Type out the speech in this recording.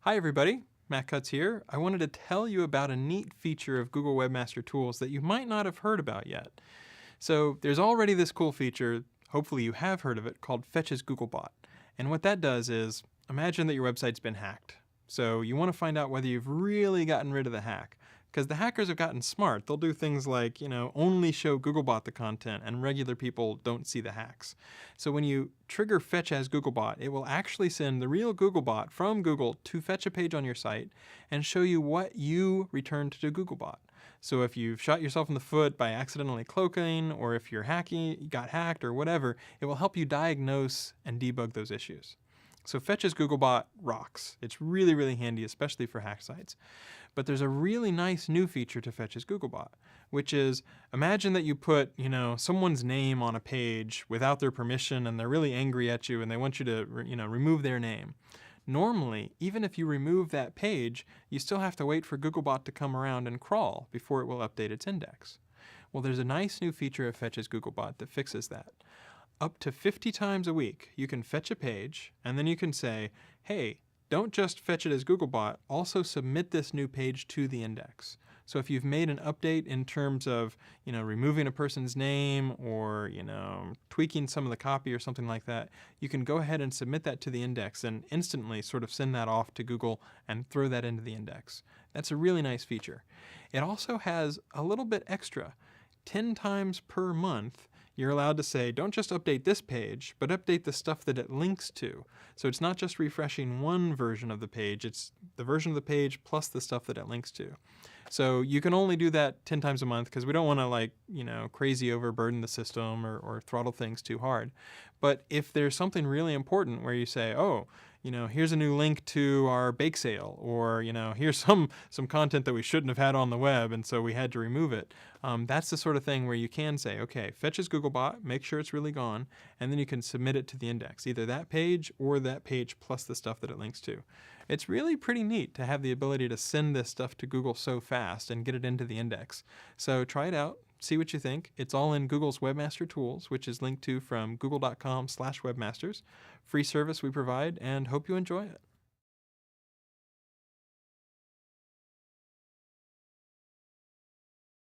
Hi everybody, Matt Cutts here. I wanted to tell you about a neat feature of Google Webmaster Tools that you might not have heard about yet. So there's already this cool feature, hopefully you have heard of it, called Fetch as Googlebot. And what that does is, imagine that your website's been hacked. So you want to find out whether you've really gotten rid of the hack. Because the hackers have gotten smart. They'll do things like, only show Googlebot the content and regular people don't see the hacks. So when you trigger Fetch as Googlebot, it will actually send the real Googlebot from Google to fetch a page on your site and show you what you returned to Googlebot. So if you've shot yourself in the foot by accidentally cloaking, or if you're got hacked or whatever, it will help you diagnose and debug those issues. So Fetch as Googlebot rocks. It's really, really handy, especially for hack sites. But there's a really nice new feature to Fetch as Googlebot, which is, imagine that you put, someone's name on a page without their permission and they're really angry at you and they want you to, remove their name. Normally, even if you remove that page, you still have to wait for Googlebot to come around and crawl before it will update its index. Well, there's a nice new feature of Fetch as Googlebot that fixes that. Up to 50 times a week, you can fetch a page, and then you can say, hey, don't just fetch it as Googlebot, also submit this new page to the index. So if you've made an update in terms of, removing a person's name or, tweaking some of the copy or something like that, you can go ahead and submit that to the index and instantly sort of send that off to Google and throw that into the index. That's a really nice feature. It also has a little bit extra. 10 times per month, you're allowed to say, don't just update this page, but update the stuff that it links to. So it's not just refreshing one version of the page, it's the version of the page plus the stuff that it links to. So you can only do that 10 times a month because we don't want to crazy overburden the system or throttle things too hard. But if there's something really important where you say, oh, here's a new link to our bake sale, or, here's some content that we shouldn't have had on the web, and so we had to remove it. That's the sort of thing where you can say, okay, fetch as Googlebot, make sure it's really gone, and then you can submit it to the index, either that page or that page plus the stuff that it links to. It's really pretty neat to have the ability to send this stuff to Google so fast and get it into the index. So try it out. See what you think. It's all in Google's Webmaster Tools, which is linked to from google.com/webmasters. Free service we provide, and hope you enjoy it.